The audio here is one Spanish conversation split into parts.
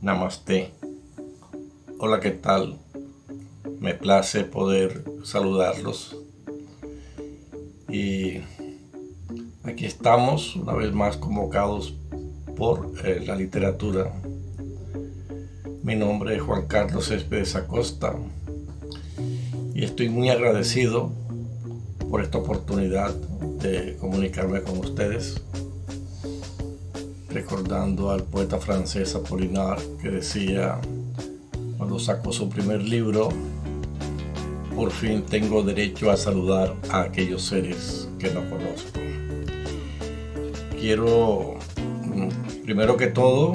Namaste. Hola, ¿qué tal? Me place poder saludarlos. Y aquí estamos una vez más convocados por la literatura. Mi nombre es Juan Carlos Céspedes Acosta y estoy muy agradecido por esta oportunidad de comunicarme con ustedes, recordando al poeta francés Apollinaire, que decía cuando sacó su primer libro: por fin tengo derecho a saludar a aquellos seres que no conozco. Quiero, primero que todo,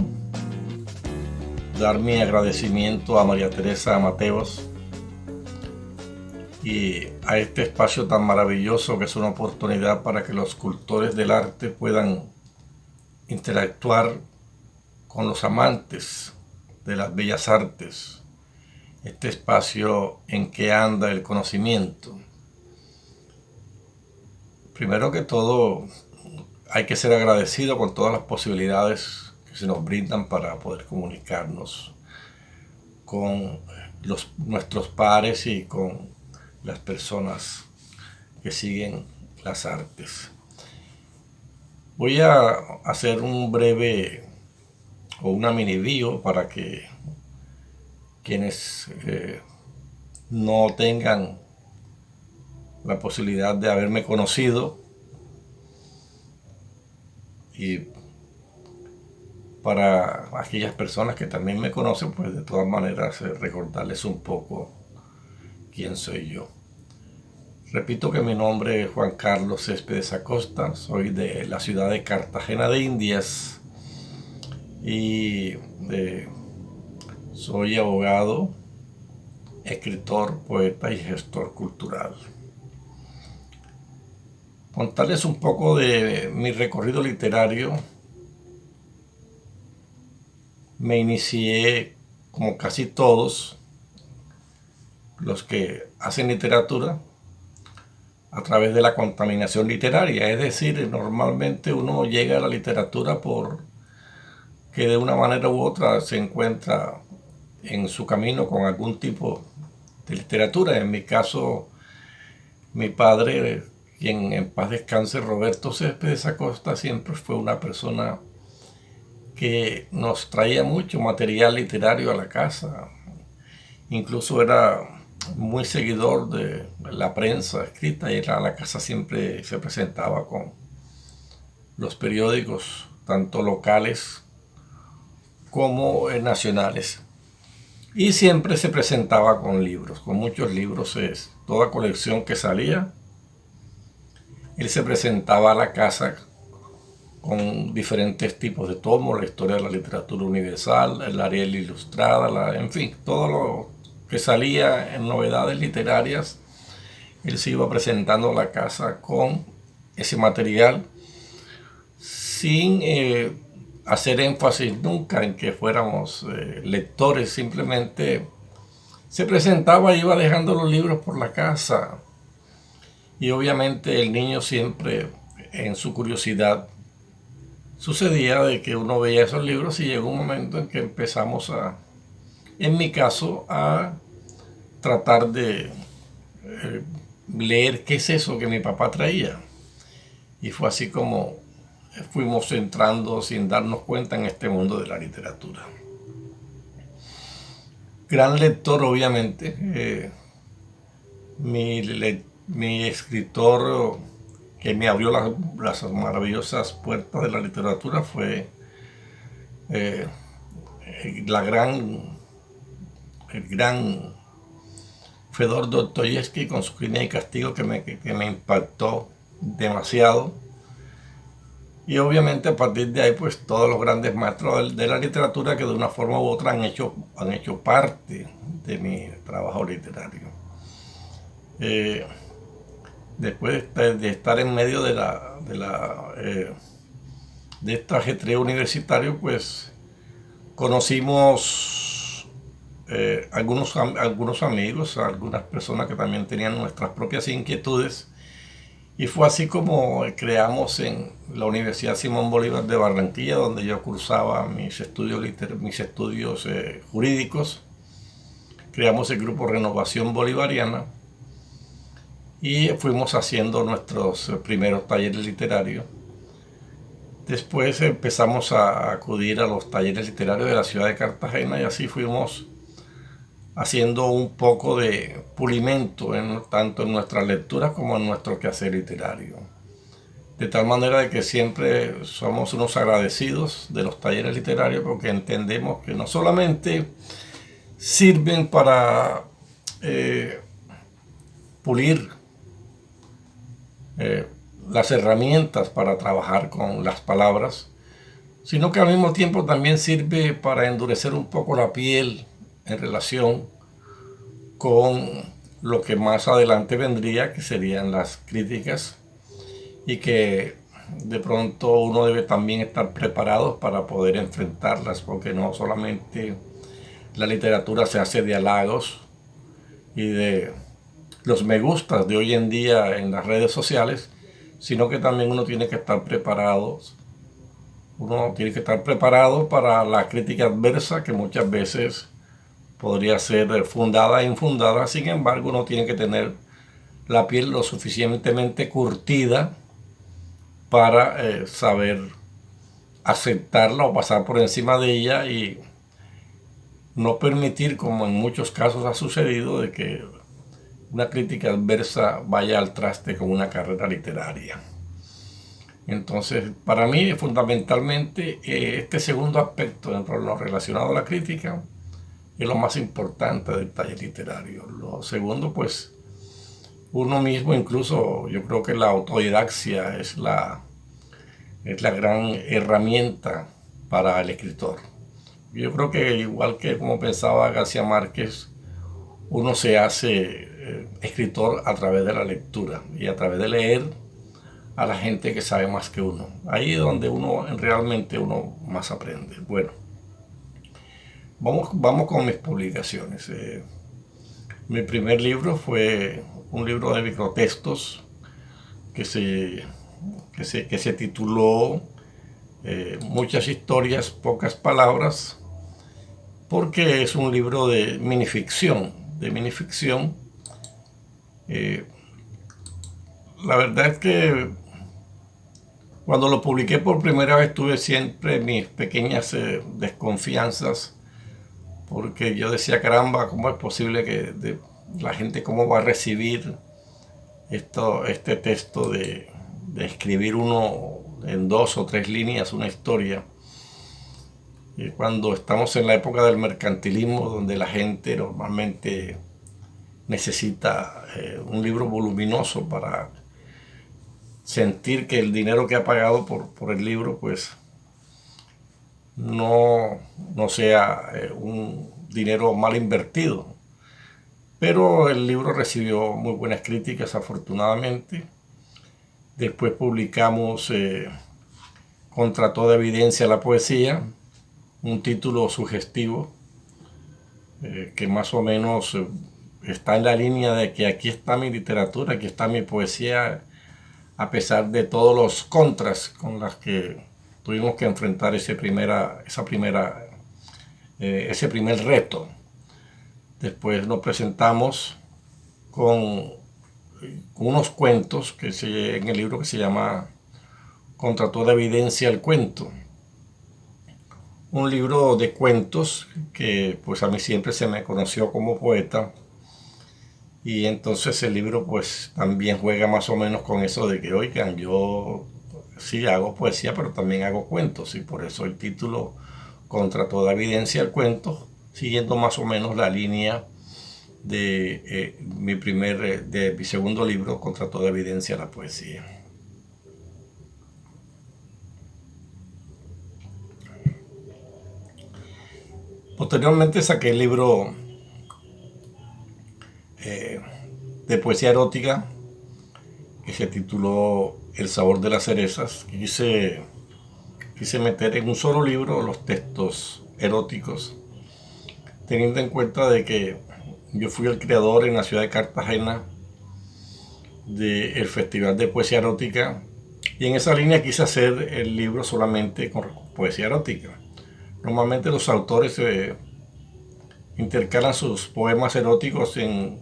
dar mi agradecimiento a María Teresa Mateos y a este espacio tan maravilloso que es una oportunidad para que los cultores del arte puedan interactuar con los amantes de las bellas artes, este espacio en que anda el conocimiento. Primero que todo, hay que ser agradecido con todas las posibilidades que se nos brindan para poder comunicarnos con nuestros pares y con las personas que siguen las artes. Voy a hacer un breve o una mini bio para que quienes no tengan la posibilidad de haberme conocido, y para aquellas personas que también me conocen, pues de todas maneras recordarles un poco quién soy yo. Repito que mi nombre es Juan Carlos Céspedes Acosta, soy de la ciudad de Cartagena de Indias y soy abogado, escritor, poeta y gestor cultural. Contarles un poco de mi recorrido literario. Me inicié, como casi todos los que hacen literatura, a través de la contaminación literaria. Es decir, normalmente uno llega a la literatura porque de una manera u otra se encuentra en su camino con algún tipo de literatura. En mi caso, mi padre, quien en paz descanse, Roberto Céspedes Acosta, siempre fue una persona que nos traía mucho material literario a la casa. Incluso era muy seguidor de la prensa escrita y a la casa siempre se presentaba con los periódicos, tanto locales como nacionales. Y siempre se presentaba con libros, con muchos libros. Toda colección que salía, él se presentaba a la casa con diferentes tipos de tomos: la historia de la literatura universal, el Ariel ilustrada, en fin, todo lo que salía en novedades literarias, él se iba presentando a la casa con ese material, sin hacer énfasis nunca en que fuéramos lectores. Simplemente se presentaba y iba dejando los libros por la casa. Y obviamente el niño siempre, en su curiosidad, sucedía de que uno veía esos libros y llegó un momento en que empezamos en mi caso, a tratar de leer qué es eso que mi papá traía. Y fue así como fuimos entrando sin darnos cuenta en este mundo de la literatura. Gran lector, obviamente. Mi escritor que me abrió las maravillosas puertas de la literatura fue el gran Fedor Dostoyevsky, con su Crimen y Castigo, que me impactó demasiado. Y obviamente a partir de ahí, pues todos los grandes maestros de la literatura que de una forma u otra han hecho parte de mi trabajo literario. Después de estar en medio de este ajetreo universitario, pues conocimos algunos amigos, algunas personas que también tenían nuestras propias inquietudes, Y fue así como creamos en la Universidad Simón Bolívar de Barranquilla, donde yo cursaba mis estudios jurídicos. Creamos el grupo Renovación Bolivariana y fuimos haciendo nuestros primeros talleres literarios. Después empezamos a acudir a los talleres literarios de la ciudad de Cartagena y así fuimos haciendo un poco de pulimento tanto en nuestras lecturas como en nuestro quehacer literario. De tal manera de que siempre somos unos agradecidos de los talleres literarios porque entendemos que no solamente sirven para pulir las herramientas para trabajar con las palabras, sino que al mismo tiempo también sirve para endurecer un poco la piel en relación con lo que más adelante vendría, que serían las críticas, y que de pronto uno debe también estar preparado para poder enfrentarlas, porque no solamente la literatura se hace de halagos y de los me gustas de hoy en día en las redes sociales, sino que también uno tiene que estar preparado. Uno tiene que estar preparado para la crítica adversa, que muchas veces podría ser fundada e infundada. Sin embargo, uno tiene que tener la piel lo suficientemente curtida para saber aceptarla o pasar por encima de ella y no permitir, como en muchos casos ha sucedido, de que una crítica adversa vaya al traste con una carrera literaria. Entonces, para mí, fundamentalmente, este segundo aspecto dentro de lo relacionado a la crítica es lo más importante del taller literario. Lo segundo, pues, uno mismo, incluso yo creo que la autodidaxia es la gran herramienta para el escritor. Yo creo que igual que como pensaba García Márquez, uno se hace escritor a través de la lectura y a través de leer a la gente que sabe más que uno. Ahí es donde realmente uno más aprende. Bueno, vamos con mis publicaciones. Mi primer libro fue un libro de microtextos que se tituló Muchas historias, pocas palabras, porque es un libro de minificción. La verdad es que cuando lo publiqué por primera vez tuve siempre mis pequeñas desconfianzas, porque yo decía, caramba, ¿cómo es posible que la gente cómo va a recibir este texto de escribir uno en 2 o 3 líneas una historia? Y cuando estamos en la época del mercantilismo, donde la gente normalmente necesita un libro voluminoso para sentir que el dinero que ha pagado por el libro, pues no sea un dinero mal invertido. Pero el libro recibió muy buenas críticas, afortunadamente. Después publicamos Contra toda evidencia la poesía, un título sugestivo que más o menos está en la línea de que aquí está mi literatura, aquí está mi poesía, a pesar de todos los contras con las que tuvimos que enfrentar ese primer reto. Después nos presentamos con unos cuentos en el libro que se llama Contra toda evidencia el cuento. Un libro de cuentos que pues a mí siempre se me conoció como poeta, y entonces el libro pues también juega más o menos con eso de que, oigan, yo sí hago poesía pero también hago cuentos, y por eso el título Contra toda evidencia el cuento, siguiendo más o menos la línea de mi segundo libro, Contra toda evidencia la poesía. Posteriormente saqué el libro de poesía erótica que se tituló El sabor de las cerezas. Quise meter en un solo libro los textos eróticos, teniendo en cuenta de que yo fui el creador en la ciudad de Cartagena del Festival de Poesía Erótica, y en esa línea quise hacer el libro solamente con poesía erótica. Normalmente los autores intercalan sus poemas eróticos en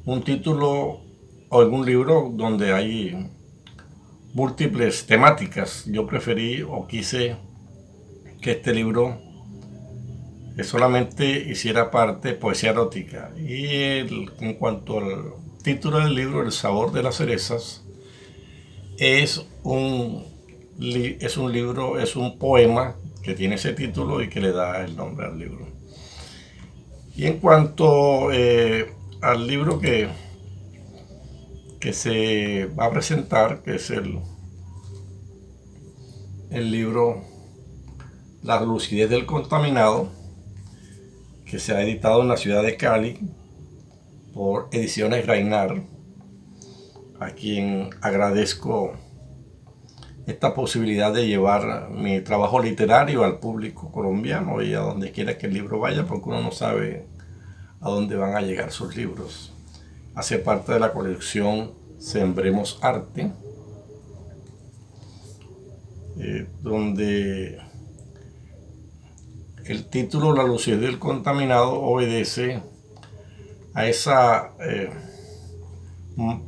un título o en un libro donde hay múltiples temáticas. Yo preferí o quise que este libro solamente hiciera parte poesía erótica. Y en cuanto al título del libro, El sabor de las cerezas, es un libro, es un poema que tiene ese título y que le da el nombre al libro. Y en cuanto al libro que se va a presentar, que es el libro La lucidez del contaminado, que se ha editado en la ciudad de Cali por Ediciones Grainar, a quien agradezco esta posibilidad de llevar mi trabajo literario al público colombiano y a donde quiera que el libro vaya, porque uno no sabe a dónde van a llegar sus libros. Hace parte de la colección Sembremos Arte, donde el título La lucidez del contaminado obedece a esa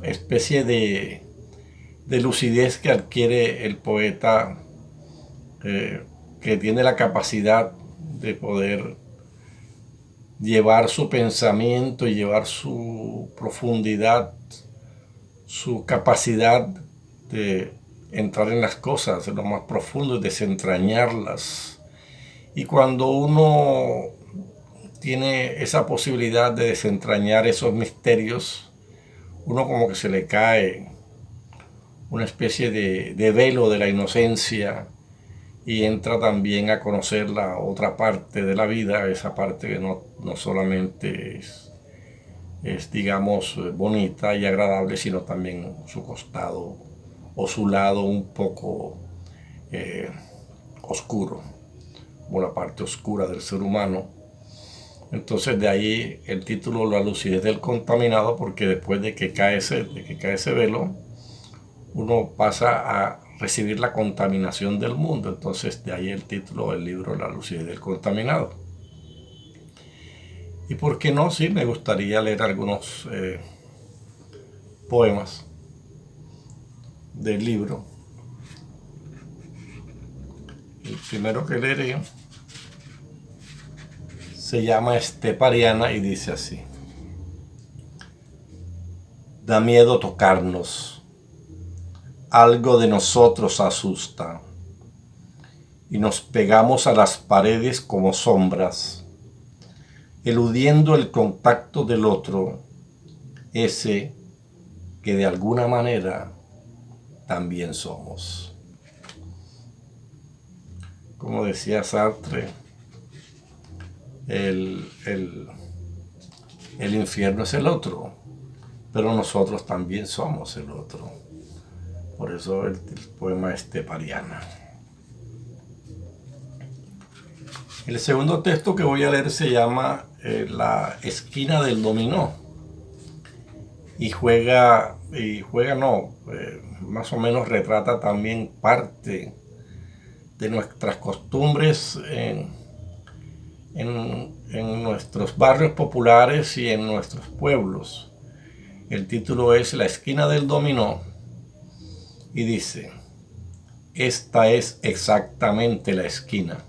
especie de lucidez que adquiere el poeta, que tiene la capacidad de poder llevar su pensamiento y llevar su profundidad, su capacidad de entrar en las cosas, en lo más profundo, y desentrañarlas. Y cuando uno tiene esa posibilidad de desentrañar esos misterios, uno como que se le cae una especie de velo de la inocencia y entra también a conocer la otra parte de la vida, esa parte que no solamente es digamos bonita y agradable, sino también su costado o su lado un poco oscuro, como la parte oscura del ser humano. Entonces de ahí el título La lucidez del contaminado, porque después de que cae ese velo, uno pasa a recibir la contaminación del mundo. Entonces de ahí el título del libro La lucidez del contaminado. Y por qué no, sí, me gustaría leer algunos poemas del libro. El primero que leeré se llama Estepariana y dice así: da miedo tocarnos, algo de nosotros asusta, y nos pegamos a las paredes como sombras, eludiendo el contacto del otro, ese que de alguna manera también somos. Como decía Sartre, el infierno es el otro, pero nosotros también somos el otro. Por eso el poema Estepariana. El segundo texto que voy a leer se llama La esquina del dominó. Más o menos retrata también parte de nuestras costumbres en nuestros barrios populares y en nuestros pueblos. El título es La esquina del dominó y dice: esta es exactamente la esquina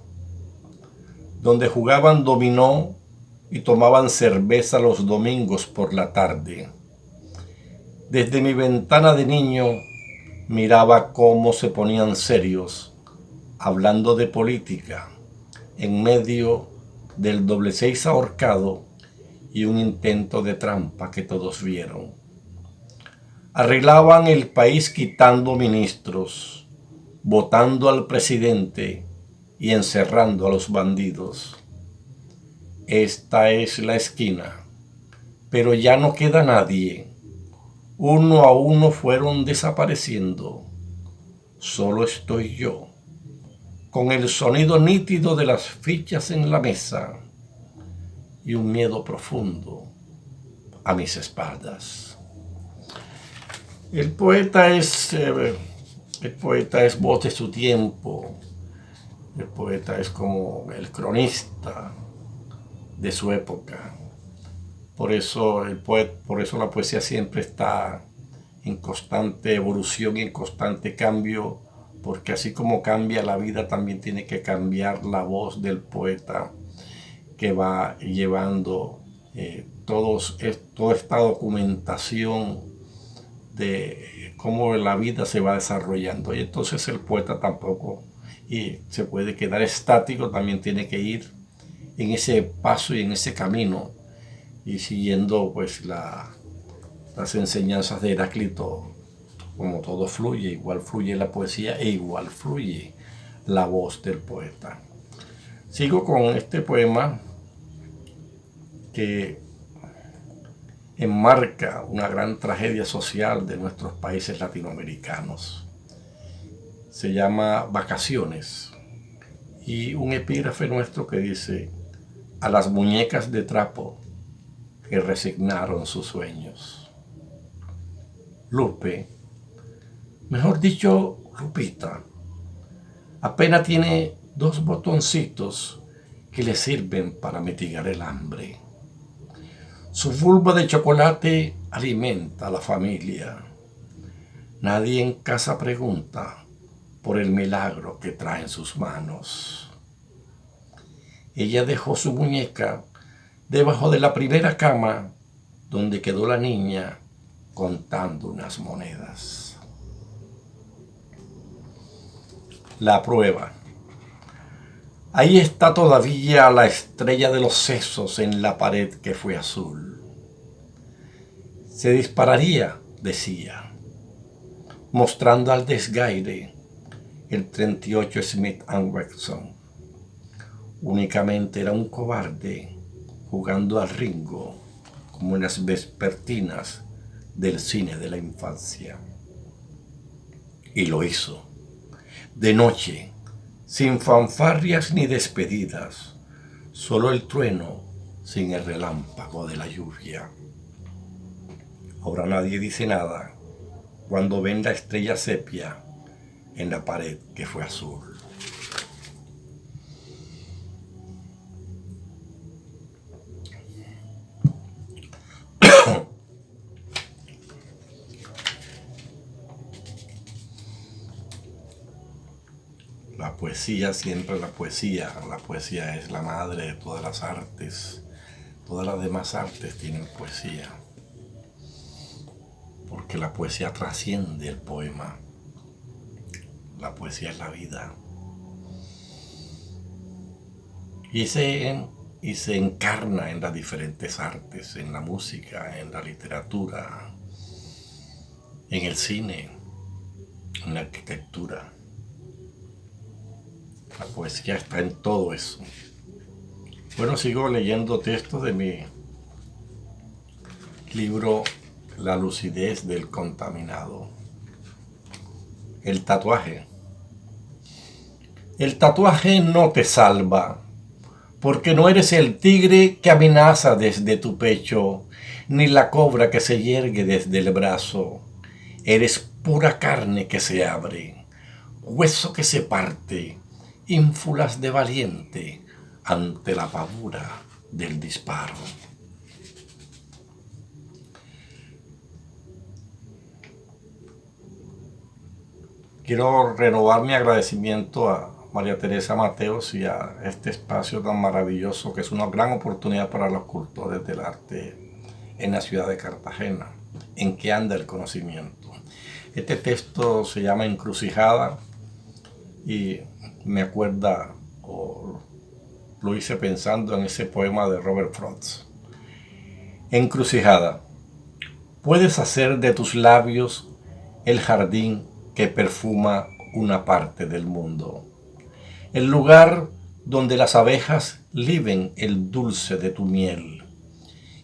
donde jugaban dominó y tomaban cerveza los domingos por la tarde. Desde mi ventana de niño miraba cómo se ponían serios, hablando de política, en medio del doble 6 ahorcado y un intento de trampa que todos vieron. Arreglaban el país quitando ministros, votando al presidente y encerrando a los bandidos. Esta es la esquina, pero ya no queda nadie. Uno a uno fueron desapareciendo. Solo estoy yo, con el sonido nítido de las fichas en la mesa y un miedo profundo a mis espaldas. El poeta es, eh, el poeta es voz de su tiempo. El poeta es como el cronista de su época. Por eso la poesía siempre está en constante evolución y en constante cambio, porque así como cambia la vida, también tiene que cambiar la voz del poeta que va llevando toda esta documentación de cómo la vida se va desarrollando. Y entonces el poeta tampoco se puede quedar estático, también tiene que ir en ese paso y en ese camino y siguiendo pues las enseñanzas de Heráclito. Como todo fluye, igual fluye la poesía e igual fluye la voz del poeta. Sigo con este poema que enmarca una gran tragedia social de nuestros países latinoamericanos. Se llama Vacaciones y un epígrafe nuestro que dice: a las muñecas de trapo que resignaron sus sueños. Lupe, mejor dicho, Lupita, apenas tiene 2 botoncitos que le sirven para mitigar el hambre. Su vulva de chocolate alimenta a la familia. Nadie en casa pregunta por el milagro que trae en sus manos. Ella dejó su muñeca debajo de la primera cama donde quedó la niña contando unas monedas. La prueba. Ahí está todavía la estrella de los sesos en la pared que fue azul. Se dispararía, decía, mostrando al desgaire el 38 Smith & Wesson. Únicamente era un cobarde jugando al Ringo como en las vespertinas del cine de la infancia. Y lo hizo, de noche, sin fanfarrias ni despedidas, solo el trueno sin el relámpago de la lluvia. Ahora nadie dice nada cuando ven la estrella sepia en la pared que fue azul. La poesía, siempre la poesía es la madre de todas las artes. Todas las demás artes tienen poesía, porque la poesía trasciende el poema. La poesía es la vida. Y se encarna en las diferentes artes, en la música, en la literatura, en el cine, en la arquitectura. La poesía está en todo eso. Bueno, sigo leyendo textos de mi libro La lucidez del contaminado. El tatuaje. El tatuaje no te salva, porque no eres el tigre que amenaza desde tu pecho, ni la cobra que se yergue desde el brazo. Eres pura carne que se abre, hueso que se parte, ínfulas de valiente ante la pavura del disparo. Quiero renovar mi agradecimiento a María Teresa Mateos y a este espacio tan maravilloso que es una gran oportunidad para los cultores del arte en la ciudad de Cartagena. ¿En qué anda el conocimiento? Este texto se llama Encrucijada y me acuerda, o lo hice pensando en ese poema de Robert Frost. Encrucijada. Puedes hacer de tus labios el jardín que perfuma una parte del mundo, el lugar donde las abejas liben el dulce de tu miel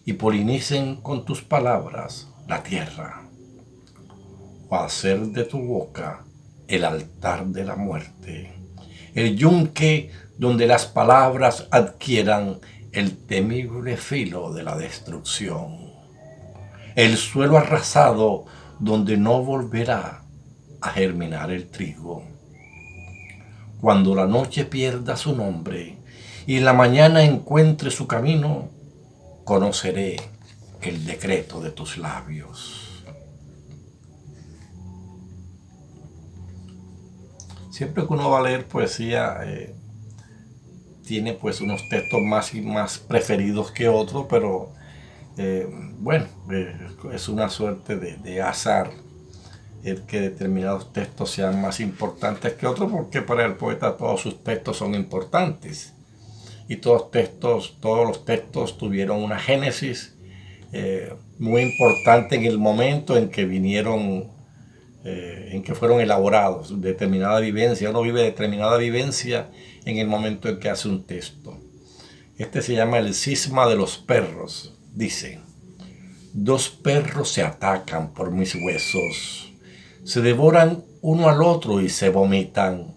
y polinicen con tus palabras la tierra, o hacer de tu boca el altar de la muerte, el yunque donde las palabras adquieran el temible filo de la destrucción, el suelo arrasado donde no volverá a germinar el trigo. Cuando la noche pierda su nombre y la mañana encuentre su camino, conoceré el decreto de tus labios. Siempre que uno va a leer poesía, tiene pues unos textos más y más preferidos que otros, pero bueno, es una suerte de azar el que determinados textos sean más importantes que otros, porque para el poeta todos sus textos son importantes y todos los textos tuvieron una génesis muy importante en el momento en que vinieron, en que fueron elaborados, determinada vivencia. Uno vive determinada vivencia en el momento en que hace un texto. Este se llama el cisma de los perros. Dice: dos perros se atacan por mis huesos, se devoran uno al otro y se vomitan.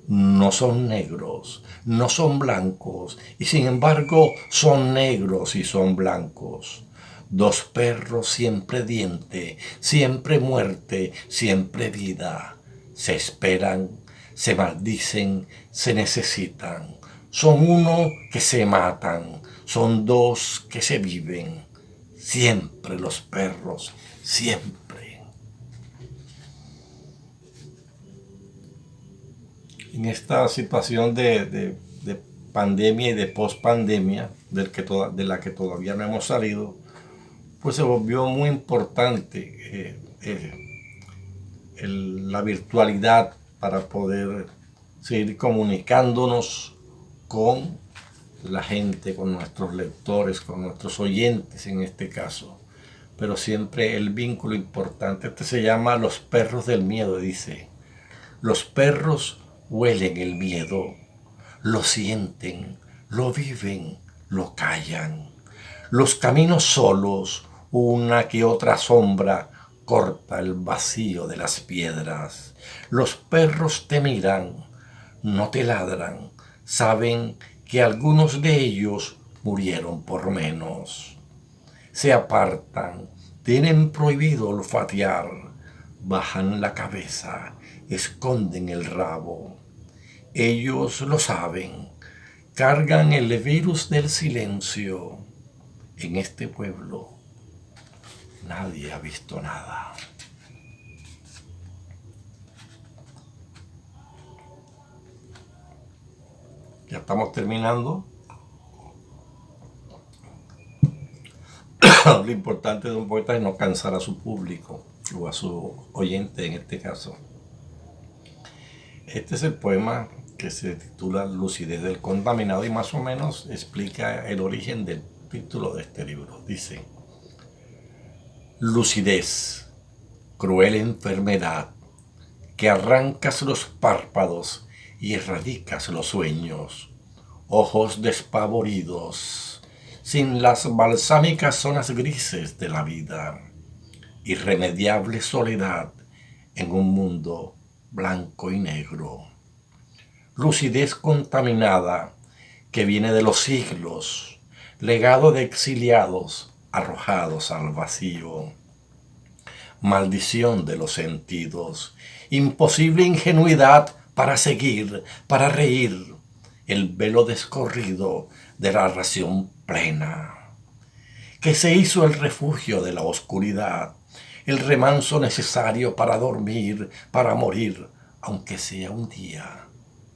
No son negros, no son blancos, y sin embargo son negros y son blancos. Dos perros, siempre diente, siempre muerte, siempre vida. Se esperan, se maldicen, se necesitan. Son uno que se matan, son dos que se viven. Siempre los perros, siempre. En esta situación de pandemia y de pospandemia, de la que todavía no hemos salido, pues se volvió muy importante la virtualidad para poder seguir comunicándonos con la gente, con nuestros lectores, con nuestros oyentes en este caso. Pero siempre el vínculo importante. Este se llama Los perros del miedo. Dice: los perros huelen el miedo, lo sienten, lo viven, lo callan. Los caminos solos, una que otra sombra corta el vacío de las piedras. Los perros te miran, no te ladran, saben que algunos de ellos murieron por menos. Se apartan, tienen prohibido olfatear, bajan la cabeza, esconden el rabo. Ellos lo saben, cargan el virus del silencio. En este pueblo nadie ha visto nada. Ya estamos terminando. Lo importante de un poeta es no cansar a su público o a su oyente en este caso. Este es el poema que se titula Lucidez del contaminado y más o menos explica el origen del título de este libro. Dice: lucidez, cruel enfermedad, que arrancas los párpados y erradicas los sueños, ojos despavoridos, sin las balsámicas zonas grises de la vida, irremediable soledad en un mundo blanco y negro. Lucidez contaminada que viene de los siglos, legado de exiliados arrojados al vacío. Maldición de los sentidos, imposible ingenuidad para seguir, para reír, el velo descorrido de la ración plena, que se hizo el refugio de la oscuridad, el remanso necesario para dormir, para morir, aunque sea un día,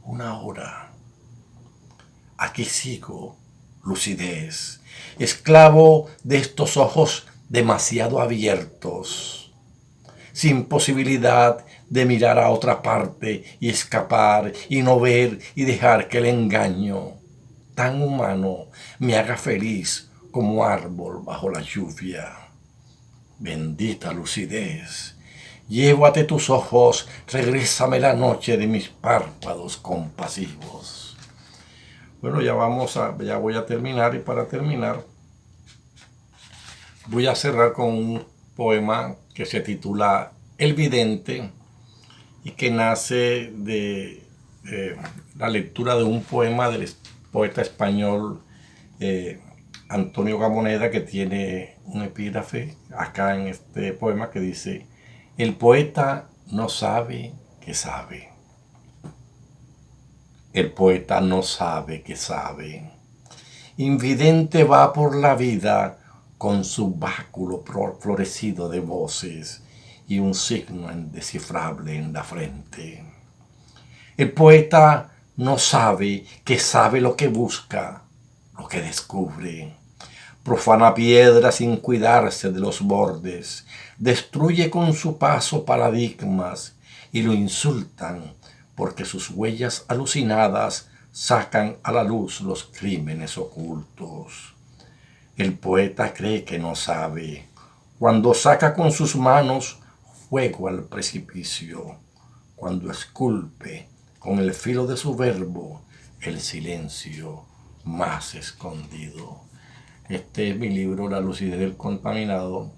una hora. Aquí sigo, lucidez, esclavo de estos ojos demasiado abiertos, sin posibilidad de mirar a otra parte y escapar y no ver y dejar que el engaño tan humano me haga feliz como árbol bajo la lluvia. Bendita lucidez, llévate tus ojos, regrésame la noche de mis párpados compasivos. Bueno, ya voy a terminar, y para terminar voy a cerrar con un poema que se titula El vidente y que nace de la lectura de un poema del poeta español Antonio Gamoneda, que tiene un epígrafe acá en este poema que dice: El poeta no sabe que sabe. El poeta no sabe que sabe. Invidente va por la vida con su báculo florecido de voces y un signo indescifrable en la frente. El poeta no sabe que sabe lo que busca, lo que descubre. Profana piedra sin cuidarse de los bordes, destruye con su paso paradigmas y lo insultan porque sus huellas alucinadas sacan a la luz los crímenes ocultos. El poeta cree que no sabe, cuando saca con sus manos fuego al precipicio, cuando esculpe con el filo de su verbo el silencio más escondido. Este es mi libro, La lucidez del contaminado,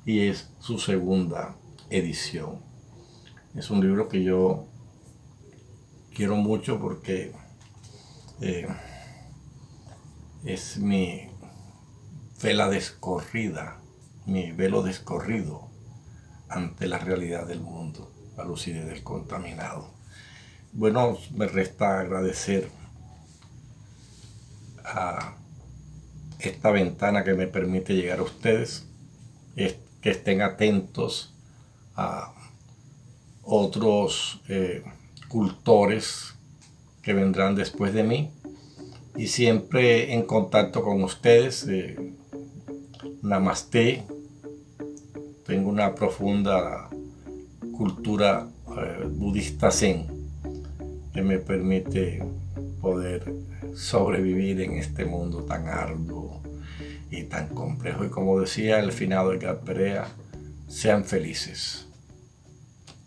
y es su segunda edición. Es un libro que yo quiero mucho porque es mi vela descorrida, mi velo descorrido ante la realidad del mundo, la lucidez del contaminado. Bueno, me resta agradecer a esta ventana que me permite llegar a ustedes, que estén atentos a otros cultores que vendrán después de mí y siempre en contacto con ustedes. Namaste. Tengo una profunda cultura budista zen que me permite poder sobrevivir en este mundo tan arduo y tan complejo. Y como decía el finado Edgar Perea, sean felices.